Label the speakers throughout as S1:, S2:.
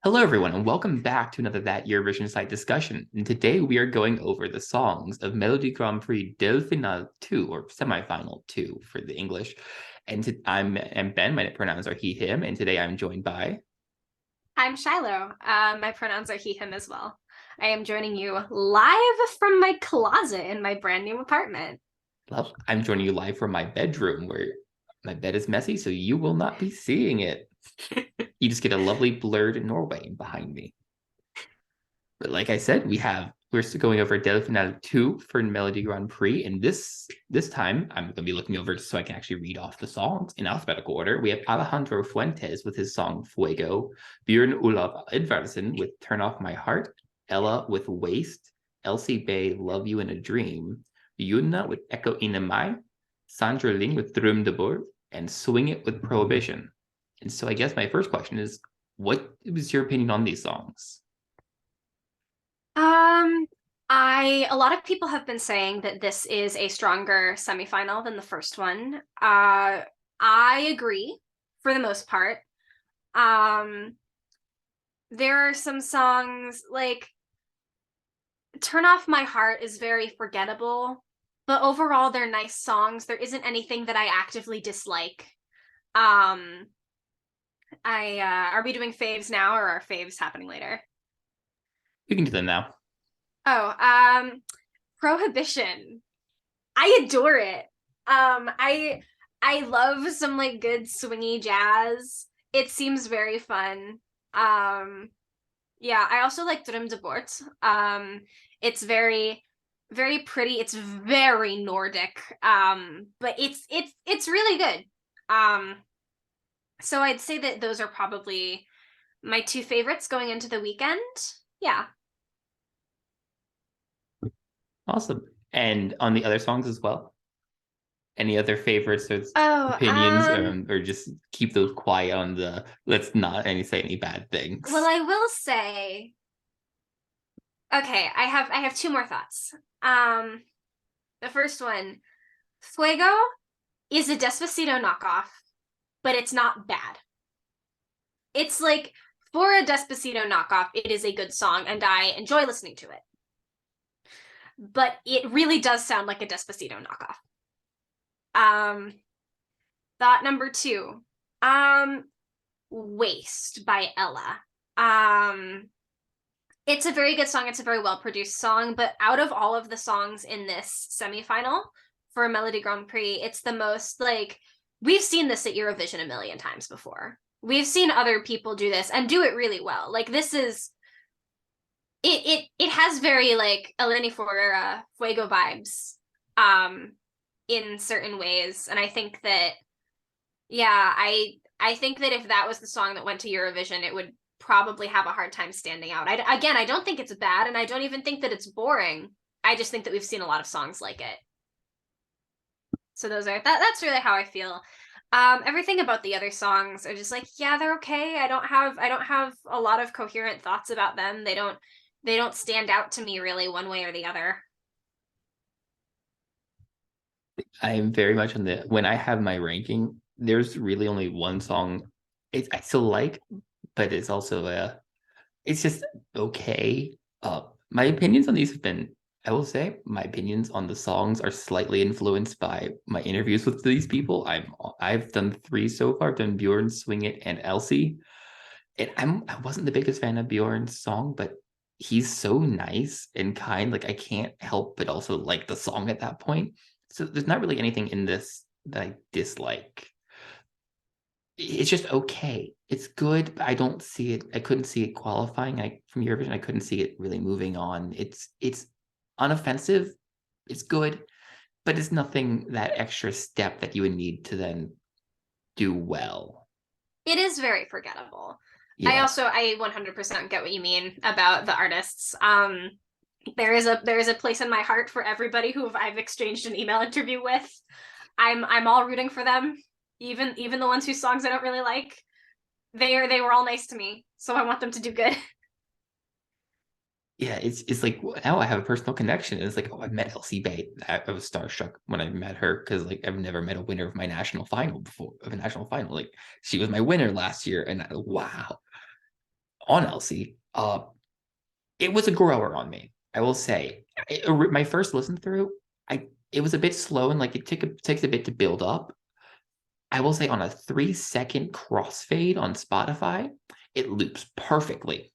S1: Hello, everyone, and welcome back to another That Eurovision site discussion. And today we are going over the songs of Melodi Grand Prix Del Final 2, or semifinal 2 for the English. I'm Ben, my pronouns are he, him, and today I'm joined by...
S2: I'm Shiloh. My pronouns are he, him as well. I am joining you live from my closet in my brand new apartment.
S1: Well, I'm joining you live from my bedroom where my bed is messy, so you will not be seeing it. You just get a lovely blurred Norway behind me. But like I said, we're still going over Del Final 2 for Melodi Grand Prix. And this time I'm going to be looking over so I can actually read off the songs in alphabetical order. We have Alejandro Fuentes with his song Fuego, Björn Olav Edvardsen with Turn Off My Heart, Ella with Waste, Elsie Bay Love You in a Dream, Yuna with Echo in Mai, Sandra Ling with Dröm de Boer, and Swing It with Prohibition. And so I guess my first question is, what was your opinion on these songs?
S2: Um, a lot of people have been saying that this is a stronger semifinal than the first one. I agree for the most part. Um, there are some songs like Turn Off My Heart is very forgettable, but overall they're nice songs. There isn't anything that I actively dislike. Um, I Are we doing faves now or are faves happening later?
S1: We can do them now.
S2: Oh, Prohibition. I adore it. I love some like good swingy jazz. It seems very fun. Um, yeah, I also like Dröm de Bort. It's very pretty. It's very Nordic. But it's really good. Um, so I'd say that those are probably my two favorites going into the weekend. Yeah.
S1: Awesome. And on the other songs as well? Any other favorites or
S2: Oh,
S1: opinions, or just keep those quiet on the let's not say any bad
S2: well,
S1: things?
S2: I will say, okay, I have two more thoughts. Um, the first one, Fuego is a Despacito knockoff, but it's not bad. It's like for a Despacito knockoff, it is a good song, and I enjoy listening to it. But it really does sound like a Despacito knockoff. Um, Thought number two, um, Waste by Ella. Um, it's a very good song. It's a very well produced song, but out of all of the songs in this semifinal for Melody Grand Prix, it's the most like we've seen this at Eurovision a million times before. We've seen other people do this and do it really well. Like this is it has very like Eleni Ferreira Fuego vibes in certain ways. And I think that yeah, I think that if that was the song that went to Eurovision, it would probably have a hard time standing out. I don't think it's bad, and I don't even think that it's boring. I just think that we've seen a lot of songs like it. So that's really how I feel. Everything about the other songs are just like, yeah, they're okay. I don't have a lot of coherent thoughts about them. They don't stand out to me really one way or the other.
S1: I am very much on the when I have my ranking, there's really only one song I still like, but it's also it's just okay. My opinions on these have been, I will say, my opinions on the songs are slightly influenced by my interviews with these people. I've done three so far. I've done Bjorn, Swing It, and Elsie. And I wasn't the biggest fan of Bjorn's song, but he's so nice and kind. Like I can't help but also like the song at that point. So there's not really anything in this that I dislike. It's just okay. It's good, but I don't see it. I couldn't see it qualifying. From Eurovision, I couldn't see it really moving on. It's unoffensive. It's good, but it's nothing that extra step that you would need to then do well.
S2: It is very forgettable.
S1: Yeah.
S2: I 100% get what you mean about the artists. There is a place in my heart for everybody who I've exchanged an email interview with. I'm all rooting for them, even the ones whose songs I don't really like. They were all nice to me, so I want them to do good.
S1: Yeah, it's like now I have a personal connection. It's like, oh, I met Elsie Bay. I was starstruck when I met her because like I've never met a winner of my national final before of a national final. Like she was my winner last year, and wow. on Elsie. It was a grower on me. I will say, my first listen through, it was a bit slow and like takes a bit to build up. I will say on a 3-second crossfade on Spotify, it loops perfectly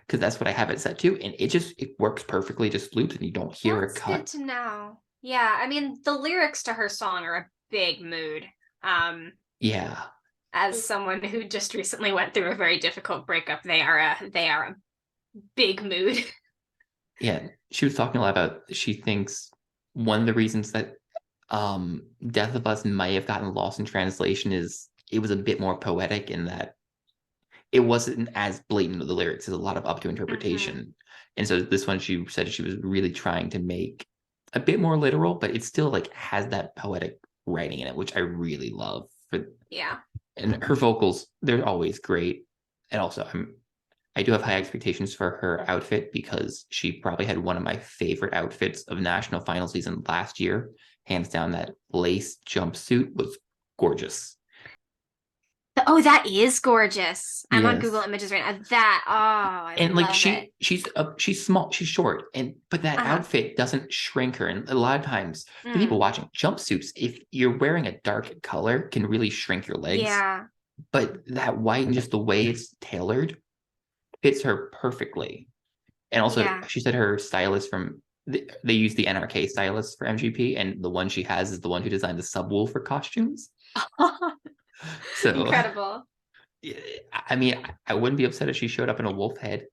S1: because that's what I have it set to, and it works perfectly, just loops, and you don't hear a
S2: That's good
S1: cut.
S2: to know. Yeah, I mean the lyrics to her song are a big mood.
S1: Yeah,
S2: As someone who just recently went through a very difficult breakup, they are a big mood.
S1: yeah. She was talking a lot about she thinks one of the reasons that Death of Us might have gotten lost in translation is it was a bit more poetic in that it wasn't as blatant with the lyrics. There's a lot of up to
S2: Mm-hmm.
S1: interpretation. And so this one, she said she was really trying to make a bit more literal, but it still like has that poetic writing in it, which I really love.
S2: Yeah.
S1: And her vocals, they're always great. And also, I do have high expectations for her outfit because she probably had one of my favorite outfits of national final season last year. Hands down, that lace jumpsuit was gorgeous.
S2: Oh, that is gorgeous. I'm on Google
S1: Yes.
S2: Images right now. That, oh, I
S1: And like
S2: love it.
S1: she's small, she's short, and but that
S2: Uh-huh.
S1: outfit doesn't shrink her. And a lot of times, the people
S2: Mm,
S1: watching jumpsuits, if you're wearing a dark color, can really shrink your legs.
S2: yeah.
S1: But that white and just the way it's tailored fits her perfectly. And also,
S2: Yeah.
S1: she said her stylist they use the NRK stylist for MGP, and the one she has is the one who designed the subwoofer costumes. So,
S2: Incredible.
S1: I mean, I wouldn't be upset if she showed up in a wolf head.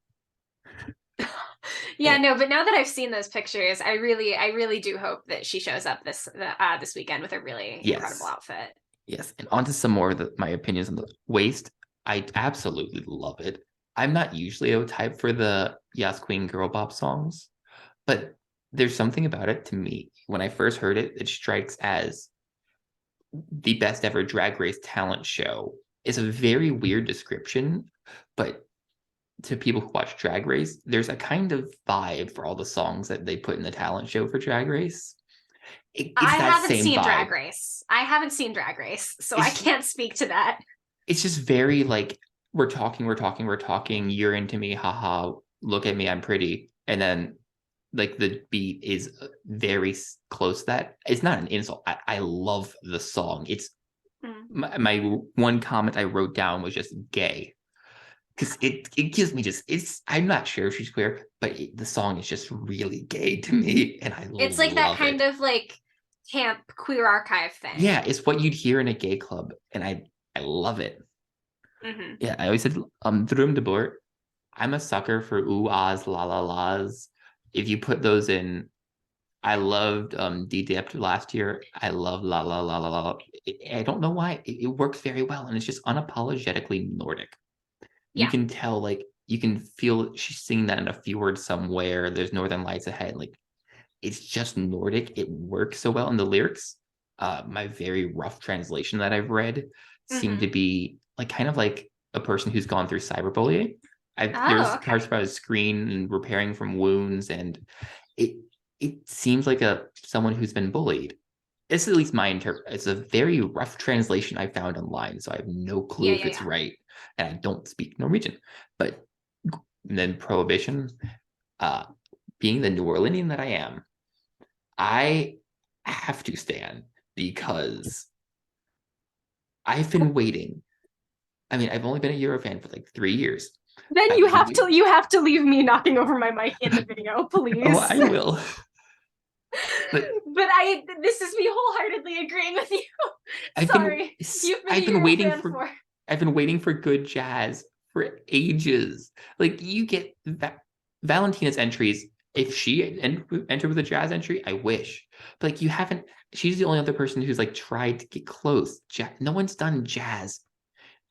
S2: Yeah, no, but now that I've seen those pictures, I really do hope that she shows up this weekend with a really incredible
S1: Yes,
S2: outfit.
S1: yes. And onto some more of my opinions on the waist. I absolutely love it. I'm not usually a type for the Yas Queen girl bop songs, but there's something about it to me. When I first heard it, it strikes as the best ever drag race talent show. It's a very weird description, but to people who watch Drag Race, there's a kind of vibe for all the songs that they put in the talent show for Drag Race. It's
S2: I
S1: that
S2: haven't
S1: same
S2: seen Drag
S1: vibe.
S2: Race. I haven't seen Drag Race, so I
S1: It's
S2: can't speak to that.
S1: it's just very like we're talking. You're into me, haha. Look at me, I'm pretty. And then like the beat is very close to that. It's not an insult. I love the song. It's
S2: Mm.
S1: my one comment I wrote down was just gay because it gives me just it's I'm not sure if she's queer, but the song is just really gay to me, and I
S2: It's like that
S1: love
S2: kind
S1: it.
S2: of like camp queer archive thing.
S1: Yeah, it's what you'd hear in a gay club, and I love it.
S2: Hmm.
S1: Yeah, I always said drum de boer. I'm a sucker for ooh ahs la la las. If you put those in, I loved D-Dipped last year. I love la la la la la. I don't know why it works very well, and it's just unapologetically Nordic. You
S2: Yeah.
S1: can tell, like you can feel she's singing that in a fjord somewhere. There's northern lights ahead. Like it's just Nordic. It works so well. And the lyrics, my very rough translation that I've read seem to
S2: Hmm.
S1: be like kind of like a person who's gone through cyberbullying.
S2: Oh,
S1: There's parts
S2: okay.
S1: about his screen and repairing from wounds, and it it seems like a someone who's been bullied. It's at least my interpret. It's a very rough translation I found online, so I have no
S2: Yeah,
S1: clue if
S2: yeah,
S1: it's
S2: yeah.
S1: right, and I don't speak Norwegian. But then prohibition, uh, being the New Orleanian that I am, I have to stand because I've been waiting. I mean, I've only been a Euro fan for like 3 years.
S2: Then
S1: I've
S2: you
S1: been
S2: have to
S1: waiting.
S2: you have to leave me knocking over my mic in the video,
S1: Oh,
S2: please.
S1: I will. But
S2: But I this is me wholeheartedly agreeing with you.
S1: I've been
S2: Sorry. You've been a
S1: I've been
S2: Euro
S1: waiting
S2: fan
S1: for
S2: for.
S1: I've been waiting for good jazz for ages. Like you get Valentina's entries. If she entered with a jazz entry, I wish. But like you haven't. She's the only other person who's like tried to get close. No one's done jazz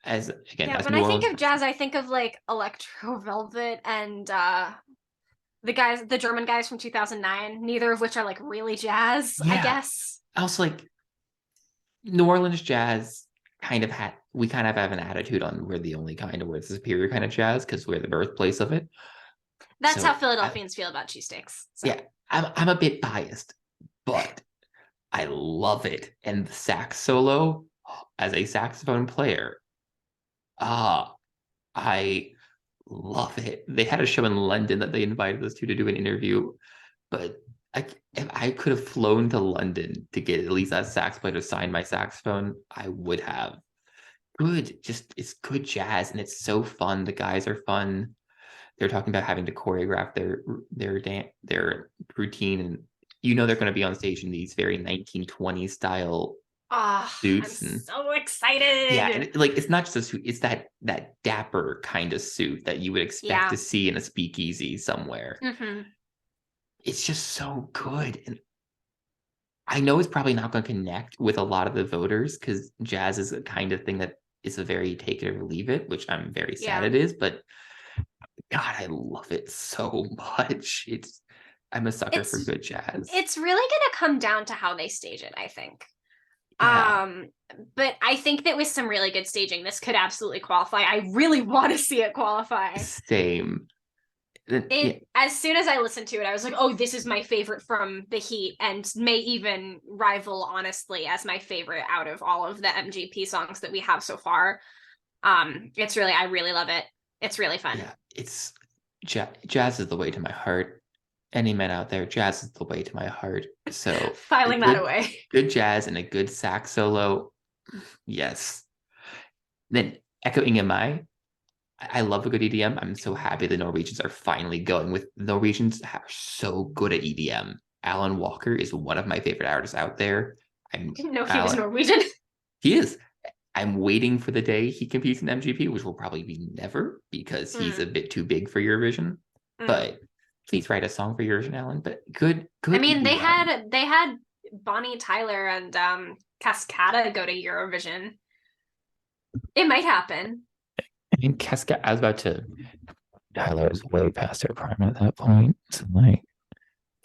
S1: as again
S2: Yeah,
S1: as
S2: when
S1: New
S2: I think
S1: Orleans
S2: of
S1: person.
S2: jazz, I think of like Electro Velvet and the German guys from 2009, neither of which are like really jazz, I
S1: Yeah.
S2: guess.
S1: Also, like New Orleans jazz we kind of have an attitude on we're the only kind of we're the superior kind of jazz because we're the birthplace of it.
S2: That's how
S1: So
S2: Philadelphians feel about cheesesteaks. So,
S1: yeah, I'm a bit biased, but I love it. And the sax solo as a saxophone player, ah, I love it. They had a show in London that they invited us to do an interview, but if I could have flown to London to get at least that sax player to sign my saxophone, I would have. Good, just it's good jazz and it's so fun. The guys are fun. They're talking about having to choreograph their routine, and they're going to be on stage in these very 1920s style
S2: Oh, I'm
S1: suits, and
S2: so
S1: yeah,
S2: excited.
S1: and like it's not just a suit, it's that dapper kind of suit that you would expect to
S2: Yeah.
S1: see in a speakeasy somewhere.
S2: Hmm.
S1: It's just so good, and I know it's probably not going to connect with a lot of the voters because jazz is a kind of thing that is a very take it or leave it, which I'm very sad
S2: Yeah.
S1: it is, but God, I love it so much. I'm a sucker for
S2: It's
S1: good jazz.
S2: it's really gonna come down to how they stage it, I think.
S1: Yeah,
S2: Um, but I think that with some really good staging, this could absolutely qualify. I really want to see it qualify.
S1: same. Yeah,
S2: It as soon as I listened to it, I was like, "Oh, this is my favorite from the Heat," and may even rival, honestly, as my favorite out of all of the MGP songs that we have so far. It's really, I really love it. It's really fun.
S1: yeah, jazz is the way to my heart. Any man out there, jazz is the way to my heart. So a
S2: Filing that
S1: good,
S2: away.
S1: good jazz and a good sax solo, yes. Then echoing in I love a good EDM. I'm so happy the Norwegians are finally going with Norwegians are so good at EDM. Alan Walker is one of my favorite artists out there. I'm
S2: Didn't know he was
S1: Alan.
S2: Norwegian.
S1: He is. I'm waiting for the day he competes in MGP, which will probably be never because he's a
S2: Mm,
S1: bit too big for Eurovision.
S2: mm.
S1: But please write a song for Eurovision, Alan. But good,
S2: I
S1: good
S2: mean,
S1: EDM.
S2: they had Bonnie Tyler and Cascada go to Eurovision. It might happen.
S1: I mean, Cascade. I was about to. Tyler is way past her prime at that point. So like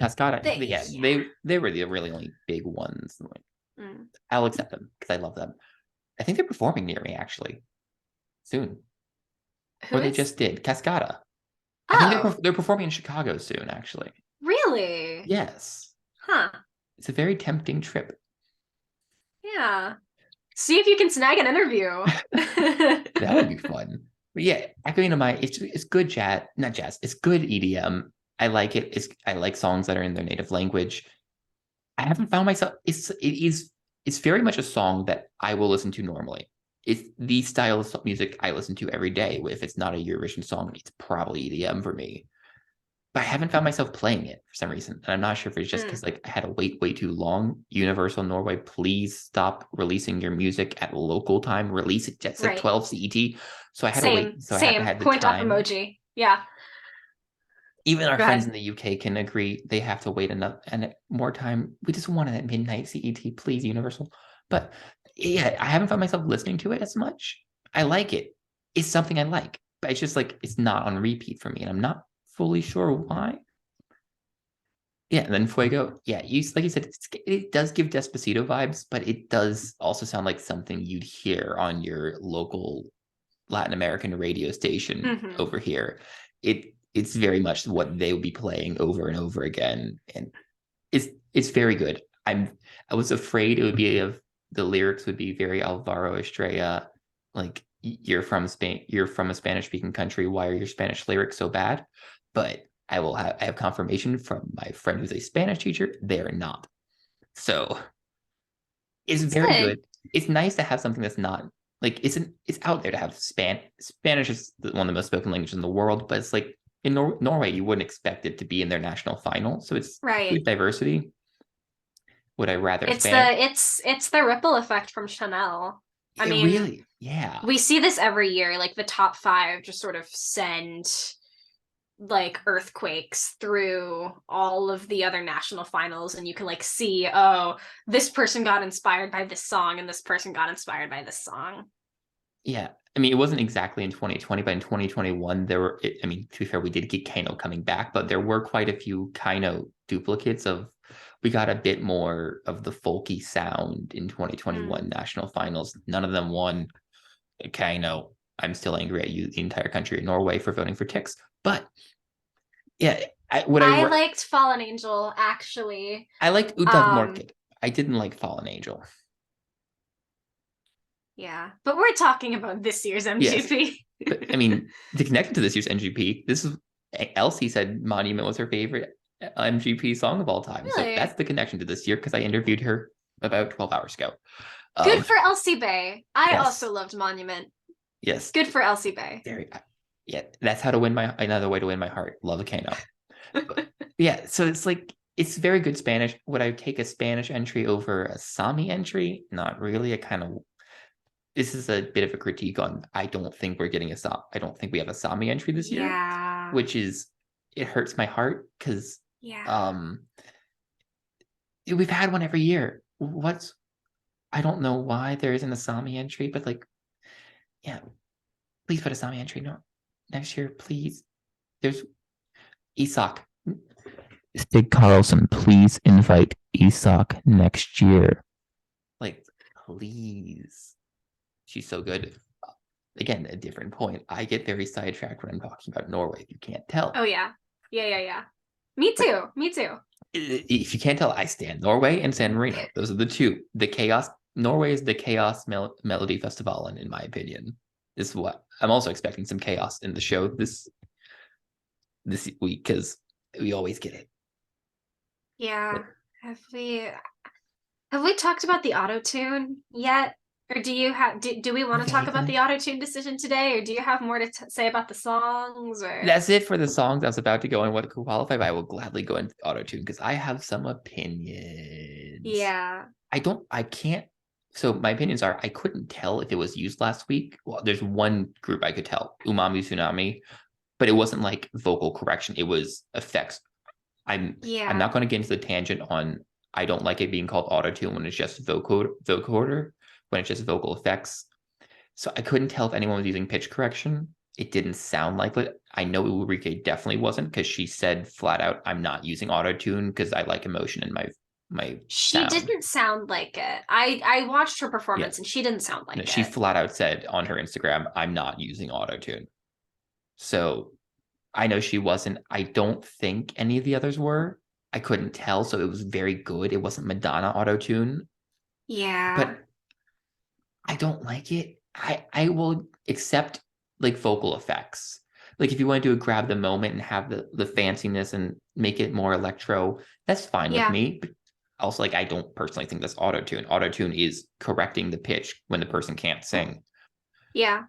S1: Cascada,
S2: They,
S1: yeah,
S2: yeah.
S1: they were the really only big ones. Like,
S2: Mm.
S1: I'll accept them because I love them. I think they're performing near me actually soon,
S2: Who
S1: or they
S2: is?
S1: just did. Cascada. I think
S2: Oh,
S1: they're performing in Chicago soon. Actually,
S2: really?
S1: yes,
S2: Huh.
S1: it's a very tempting trip.
S2: Yeah. See if you can snag an interview.
S1: That would be fun. But yeah, echoing to it's good jazz, not jazz. It's good EDM. I like it. I like songs that are in their native language. I haven't found myself. It's very much a song that I will listen to normally. It's the style of music I listen to every day. If it's not a Eurovision song, it's probably EDM for me. But I haven't found myself playing it for some reason. And I'm not sure if it's just because
S2: Mm,
S1: like I had to wait way too long. Universal Norway, please stop releasing your music at local time. Release it at like
S2: right.
S1: 12 CET. So I had to wait.
S2: Same,
S1: So I haven't
S2: same.
S1: had the
S2: Point up
S1: time.
S2: emoji. Yeah.
S1: Even our
S2: Go
S1: friends in
S2: ahead.
S1: the UK can agree they have to wait enough and more time. We just want it at midnight CET, please, Universal. But yeah, I haven't found myself listening to it as much. I like it. It's something I like, but it's just like it's not on repeat for me, and I'm not fully sure why. Yeah, and then Fuego. Yeah, like you said, it does give Despacito vibes, but it does also sound like something you'd hear on your local Latin American radio station
S2: Hmm.
S1: over here. It's very much what they would be playing over and over again, and it's very good. I was afraid it would be of the lyrics would be very Alvaro Estrella, like you're from Spain, you're from a Spanish speaking country. Why are your Spanish lyrics so bad? But I have confirmation from my friend who's a Spanish teacher. They are not. So it's
S2: It's
S1: very
S2: good.
S1: good. It's nice to have something that's not like it's out there to have Spanish is one of the most spoken languages in the world, but it's like in Norway you wouldn't expect it to be in their national final. So it's good
S2: Right.
S1: diversity. Would I rather Spanish?
S2: It's the ripple effect from Chanel. I
S1: It
S2: mean,
S1: really, yeah,
S2: we see this every year, like the top five just sort of send like earthquakes through all of the other national finals, and you can like see, oh, this person got inspired by this song and this person got inspired by this song.
S1: yeah. I mean, it wasn't exactly in 2020, but in 2021, there were. I mean, to be fair, we did get Kano coming back, but there were quite a few Kano duplicates of. We got a bit more of the folky sound in 2021
S2: Mm.
S1: national finals. None of them won. Okay, no, I'm still angry at you, the entire country of Norway, for voting for Tix. But yeah,
S2: I liked Fallen Angel actually.
S1: I liked Utaf
S2: Um,
S1: Morkid. I didn't like Fallen Angel.
S2: Yeah. But we're talking about this year's
S1: Yes,
S2: MGP.
S1: but I mean, to connect to this year's MGP, this is Elsie said Monument was her favorite MGP song of all time. So
S2: Really?
S1: that's the connection to this year because I interviewed her about 12 hours ago.
S2: Good for Elsie Bay. I
S1: Yes,
S2: also loved Monument.
S1: yes,
S2: Good for Elsie Bay.
S1: very. Yeah, that's how to win my another way to win my heart. Love a Kano. But, yeah, so it's like it's very good Spanish. Would I take a Spanish entry over a Sami entry? Not really. I kind of this is a bit of a critique on I don't think we're getting I don't think we have a Sami entry this year,
S2: Yeah.
S1: which is it hurts my heart because
S2: Yeah.
S1: we've had one every year. What's I don't know why there isn't a Sami entry, but like yeah, please put a Sami entry no next year, please. There's Isak. Stig Carlson, please invite Isak next year. Like, please. She's so good. Again, a different point. I get very sidetracked when I'm talking about Norway. If you can't tell.
S2: Oh yeah. Yeah. Me
S1: But
S2: too. Me too.
S1: if you can't tell, I stand Norway and San Marino. Those are the two. The chaos. Norway is the chaos melody festival, and in my opinion, this is what I'm also expecting some chaos in the show this week because we always get it.
S2: Yeah.
S1: But
S2: Have we talked about the auto tune yet? Or do we want to talk about
S1: vaguely.
S2: the auto tune decision today, or do you have more to say about the songs? Or
S1: That's it for the songs I was about to go and what could qualify, but I will gladly go into auto tune because I have some opinions.
S2: yeah,
S1: I can't. So my opinions are I couldn't tell if it was used last week. Well, there's one group I could tell, Umami Tsunami, but it wasn't like vocal correction. It was effects. I'm
S2: yeah,
S1: not going to get into the tangent on I don't like it being called auto tune when it's just vocoder, when it's just vocal effects. So I couldn't tell if anyone was using pitch correction. It didn't sound like it. I know Ulrike definitely wasn't because she said flat out, "I'm not using auto tune because I like emotion in my
S2: she
S1: sound."
S2: didn't sound like it. I watched her
S1: Yeah,
S2: performance and she didn't sound
S1: no,
S2: like
S1: she
S2: it.
S1: flat out said on her Instagram, "I'm not using auto tune." So I know she wasn't. I don't think any of the others were. I couldn't tell, so it was very good. It wasn't Madonna auto tune,
S2: Yeah,
S1: but I don't like it. I will accept like vocal effects. Like if you want to do a grab the moment and have the fanciness and make it more electro, that's fine with
S2: yeah,
S1: me. But also, like I don't personally think that's auto tune. Auto tune is correcting the pitch when the person can't sing.
S2: yeah.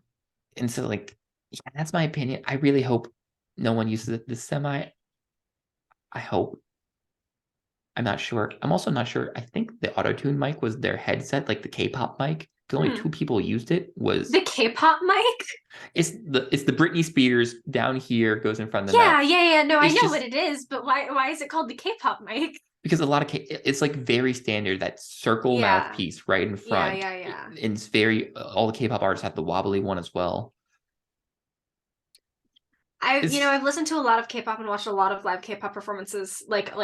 S1: And so, like, yeah, that's my opinion. I really hope no one uses the semi. I hope. I'm not sure. I'm also not sure. I think the auto tune mic was their headset, like the K-pop mic. The only
S2: Hmm.
S1: two people used it was
S2: The K-pop mic?
S1: it's the Britney Spears down here goes in front of the mouth.
S2: Yeah. No, I
S1: It's
S2: know what
S1: just
S2: it is, but why is it called the K-pop mic?
S1: because a lot of it's like very standard that circle
S2: Yeah,
S1: mouthpiece right in front.
S2: yeah.
S1: It's very all the K-pop artists have the wobbly one as well. It's
S2: I've listened to a lot of K-pop and watched a lot of live K-pop performances, like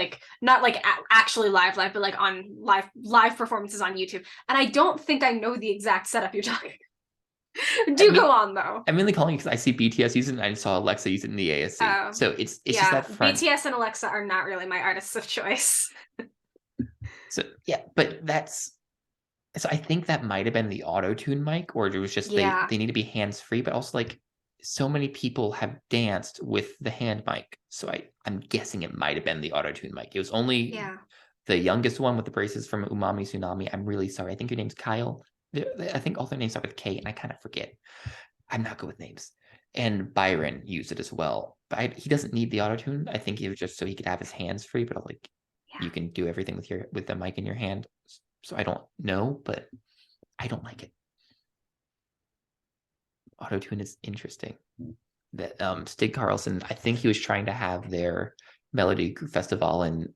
S2: not like actually live, but like on live performances on YouTube. And I don't think I know the exact setup you're talking.
S1: I
S2: Do
S1: mean
S2: go on though.
S1: I'm mainly calling it because I see BTS use it and I saw Alexa use it in the ASC.
S2: Oh,
S1: So it's just
S2: yeah.
S1: that front.
S2: BTS and Alexa are not really my artists of choice.
S1: So yeah, but that's so I think that might have been the auto tune mic, or it was just
S2: Yeah,
S1: they need to be hands free, but also like so many people have danced with the hand mic, so I'm guessing it might have been the auto tune mic. It was only
S2: yeah.
S1: the youngest one with the braces from Umami Tsunami. I'm really sorry. I think your name's Kyle. I think all their names start with K, and I kind of forget. I'm not good with names. And Byron used it as well, but he doesn't need the auto tune. I think it was just so he could have his hands free, but like
S2: Yeah.
S1: you can do everything with the mic in your hand. So I don't know, but I don't like it. Auto tune is interesting. That Stig Carlson, I think he was trying to have their Melody Festival, and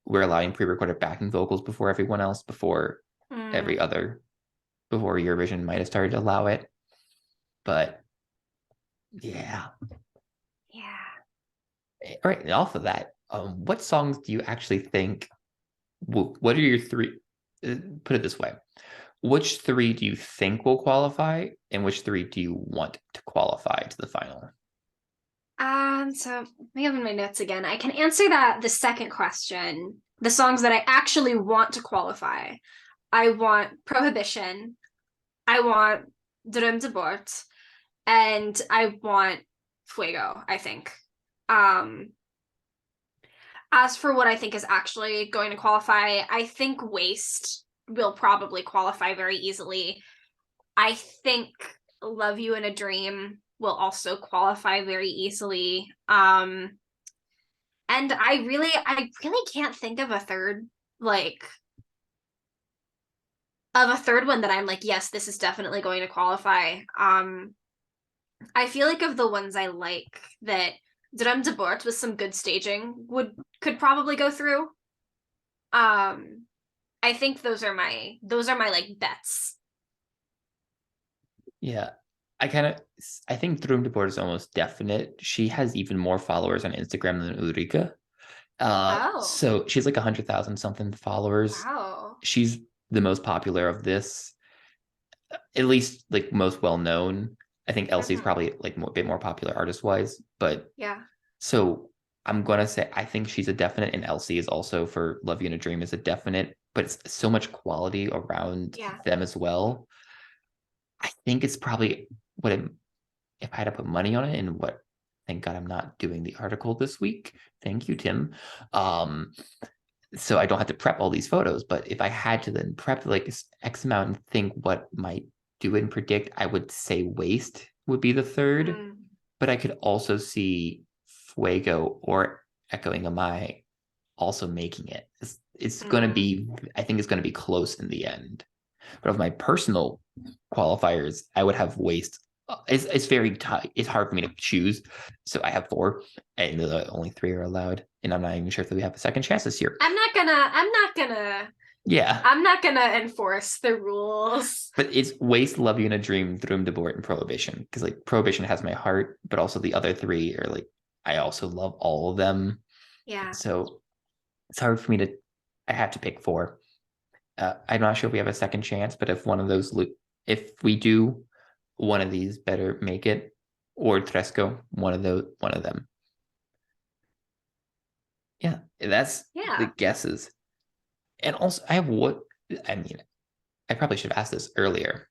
S1: we're allowing pre-recorded backing vocals before everyone else, before every
S2: Mm,
S1: other, before Eurovision might have started to allow it. But yeah.
S2: yeah.
S1: All right. And off of that, what songs do you actually think? What are your three? Put it this way: which three do you think will qualify, and which three do you want to qualify to the final?
S2: So let me open my notes again. I can answer that the second question. The songs that I actually want to qualify. I want Prohibition. I want Drøm til Bort, and I want Fuego, I think. Um, as for what I think is actually going to qualify, I think Waste will probably qualify very easily. I think Love You in a Dream will also qualify very easily. And I really can't think of a third, like, of a third one that I'm like, yes, this is definitely going to qualify. I feel like of the ones I like, that Drøm til Bort with some good staging could probably go through. I think those are my like bets.
S1: Yeah. I think Throom de Board is almost definite. She has even more followers on Instagram than Ulrika.
S2: Oh,
S1: So she's like 100,000 something followers.
S2: wow.
S1: She's the most popular of this, at least like most well known. I think Elsie's
S2: Mm-hmm.
S1: probably like a bit more popular artist wise, but
S2: Yeah.
S1: so I'm gonna say I think she's a definite, and Elsie is also for Love You in a Dream is a definite, but it's so much quality around
S2: Yeah.
S1: them as well. I think it's probably what it, if I had to put money on it, and what, thank God I'm not doing the article this week. Thank you, Tim. Um, so I don't have to prep all these photos. But if I had to then prep like X amount and think what might do it and predict, I would say Waste would be the third.
S2: Mm,
S1: But I could also see Fuego or Echoing Amai also making it. It's going to
S2: mm.
S1: be, I think it's going to be close in the end. But of my personal qualifiers, I would have Waste. It's very tight. It's hard for me to choose. So I have four, and only three are allowed. And I'm not even sure if we have a second chance this year. Yeah.
S2: I'm not gonna enforce the rules.
S1: But it's Waste, Love You in a Dream, Throom de Bort, and Prohibition. Because like Prohibition has my heart, but also the other three are like I also love all of them.
S2: Yeah.
S1: So it's hard for me to. I have to pick four. I'm not sure if we have a second chance, but if one of those, if we do, one of these better make it, or Tresco, one of them. Yeah, that's the
S2: Yeah.
S1: guesses. And also, I have what I mean. I probably should have asked this earlier,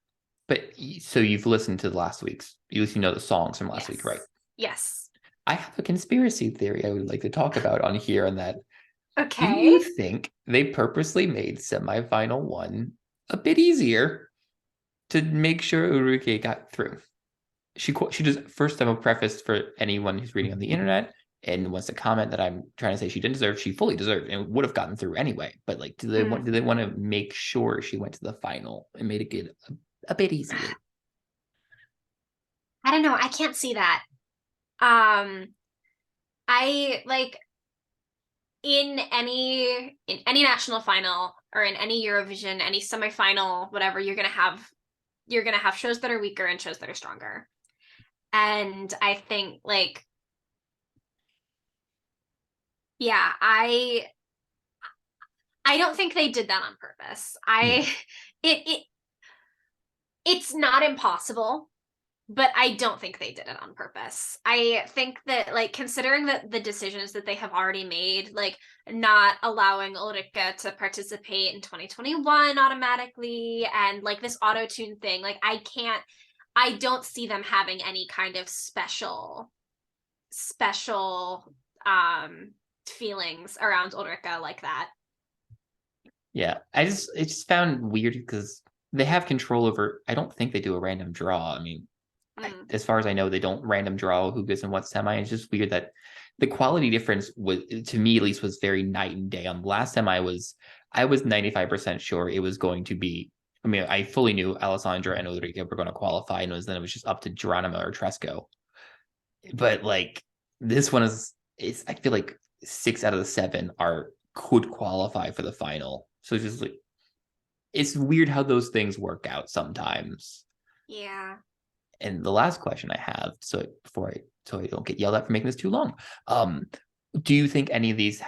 S1: but so you've listened to last week's, you know the songs from last week, right?
S2: Yes. Yes.
S1: I have a conspiracy theory I would like to talk about on here on that. Do
S2: Okay.
S1: you think they purposely made semifinal one a bit easier to make sure Ulrike got through? She does first time a preface for anyone who's reading on the internet and wants to comment that I'm trying to say she didn't deserve. She fully deserved and would have gotten through anyway. But like, do they want to make sure she went to the final and made it get a bit easier?
S2: I don't know. I can't see that. Um, I like in any national final or in any Eurovision, any semifinal, whatever, you're gonna have shows that are weaker and shows that are stronger. And I think like, yeah, I don't think they did that on purpose.
S1: Yeah,
S2: It it's not impossible, but I don't think they did it on purpose. I think that, like, considering that the decisions that they have already made, like not allowing Ulrika to participate in 2021 automatically, and like this auto tune thing, like I don't see them having any kind of special feelings around Ulrika like that.
S1: yeah. It just found weird because they have control over. I don't think they do a random draw. I mean,
S2: Mm.
S1: as far as I know, they don't random draw who goes in what semi. It's just weird that the quality difference was, to me at least, was very night and day. On the last semi, I was 95% sure it was going to be. I mean, I fully knew Alessandra and Ulrika were going to qualify, and then it was just up to Geronimo or Tresco. But like this one is I feel like 6 out of the 7 are could qualify for the final. So it's just like it's weird how those things work out sometimes.
S2: Yeah.
S1: And the last question I have, so I don't get yelled at for making this too long. Do you think any of these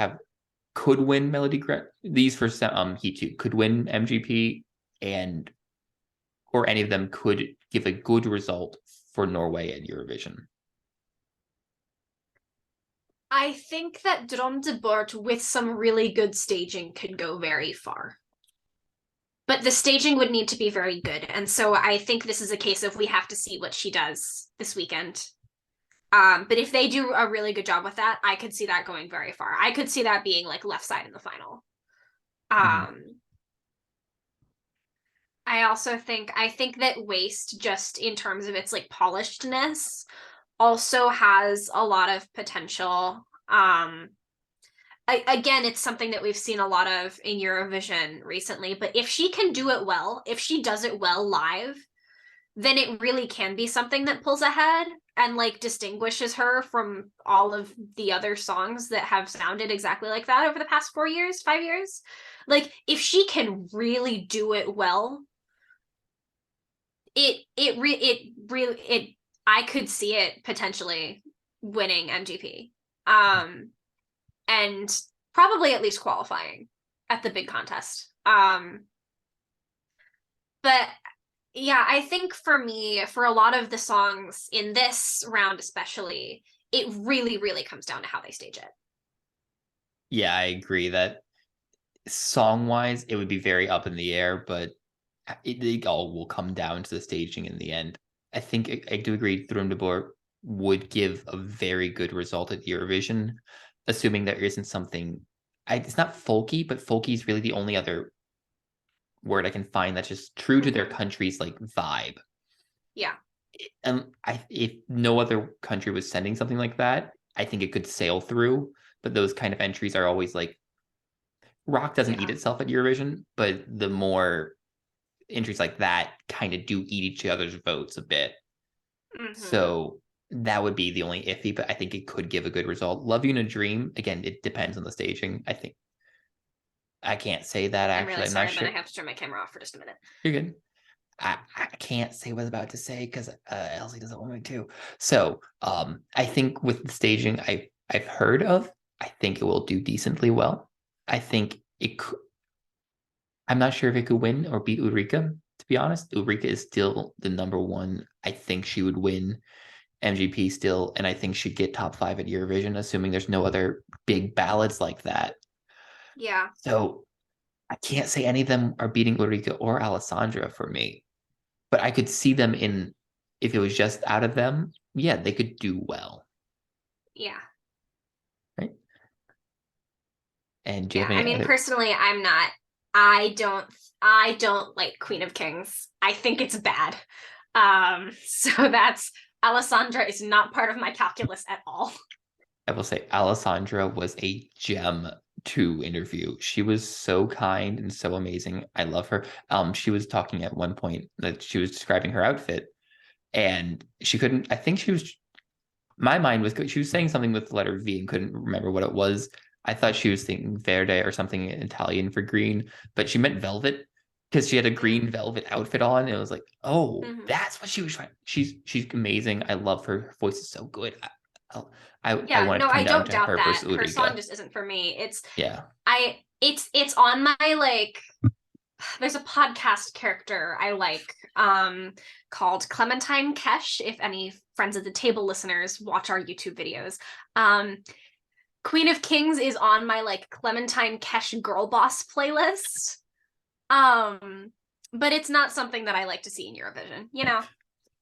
S1: could win Melody Grand? These for Heat 2 could win MGP, and or any of them could give a good result for Norway at Eurovision?
S2: I think that Drøm til Bort with some really good staging could go very far. but the staging would need to be very good. And so I think this is a case of we have to see what she does this weekend. But if they do a really good job with that, I could see that going very far. I could see that being like left side in the final. I also think that Waste, just in terms of its like polishedness, also has a lot of potential. Again, it's something that we've seen a lot of in Eurovision recently, but if she can do it well, if she does it well live, then it really can be something that pulls ahead and like distinguishes her from all of the other songs that have sounded exactly like that over the past 4 years, 5 years. Like if she can really do it well, I could see it potentially winning MGP. And probably at least qualifying at the big contest. But yeah, I think for me, for a lot of the songs in this round especially, it really, really comes down to how they stage it.
S1: Yeah, I agree that song-wise, it would be very up in the air, but it all will come down to the staging in the end. I think I do agree Thrum de Boer would give a very good result at Eurovision, assuming there isn't something. It's not folky, but folky is really the only other word I can find that's just true to their country's like vibe.
S2: Yeah.
S1: And if no other country was sending something like that, I think it could sail through. But those kind of entries are always like rock doesn't eat itself at Eurovision, but the more entries like that kind of do eat each other's votes a bit. So that would be the only iffy, but I think it could give a good result. Love You in a Dream, again, it depends on the staging. I think I can't say that actually.
S2: I'm really
S1: not
S2: sorry,
S1: sure.
S2: but I have to turn my camera off for just a minute.
S1: You're good. I can't say what I was about to say because Elsie doesn't want me to. So I think with the staging I've heard of, I think it will do decently well. I think it could. I'm not sure if it could win or beat Ulrika, to be honest. Ulrika is still the number one. I think she would win MGP still, and I think she'd get top 5 at Eurovision, assuming there's no other big ballads like that.
S2: Yeah.
S1: So I can't say any of them are beating Ulrika or Alessandra for me, but I could see them in, if it was just out of them, yeah, they could do well.
S2: Yeah.
S1: Right. And do you have
S2: I
S1: any
S2: mean,
S1: other?
S2: personally, I'm not. I don't like Queen of Kings. I think it's bad. So that's Alessandra is not part of my calculus at all.
S1: I will say Alessandra was a gem to interview. She was so kind and so amazing. I love her. She was talking at one point that she was describing her outfit, and she couldn't. I think she was. My mind was. She was saying something with the letter V and couldn't remember what it was. I thought she was thinking verde or something Italian for green, but she meant velvet because she had a green velvet outfit on. And it was like, oh, that's what she was trying. She's amazing. I love her. Her voice is so good. I want it to come
S2: I
S1: down
S2: don't
S1: to
S2: doubt
S1: her
S2: that.
S1: versus
S2: Her song
S1: Ulrika.
S2: just isn't for me.
S1: Yeah.
S2: It's on my like there's a podcast character I like called Clementine Kesh, if any friends of the table listeners watch our YouTube videos. Queen of Kings is on my like Clementine Kesh girl boss playlist. But it's not something that I like to see in Eurovision, you know.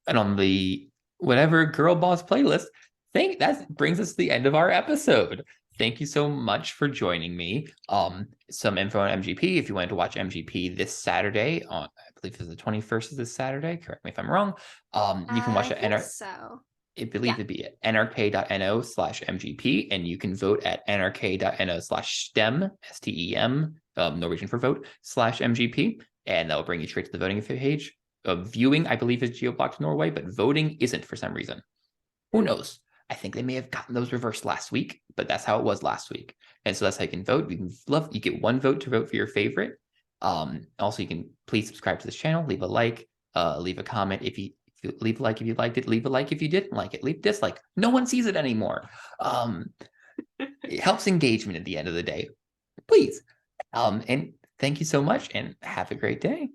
S1: And on the whatever girl boss playlist, think that brings us to the end of our episode. Thank you so much for joining me. Some info on MGP. If you wanted to watch MGP this Saturday, on I believe it's the 21st is this Saturday. Correct me if I'm wrong. You can watch it. I believe it'd be at nrk.no/MGP, and you can vote at nrk.no/STEM, STEM, Norwegian for vote, /MGP, and that will bring you straight to the voting page. Viewing, I believe, is geo-blocked Norway, but voting isn't for some reason. Who knows? I think they may have gotten those reversed last week, but that's how it was last week. And so that's how you can vote. You get one vote to vote for your favorite. Also, you can please subscribe to this channel, leave a like, leave a comment if you leave a like if you liked it, leave a like if you didn't like it, leave a dislike. No one sees it anymore. It helps engagement at the end of the day. Please. And thank you so much and have a great day.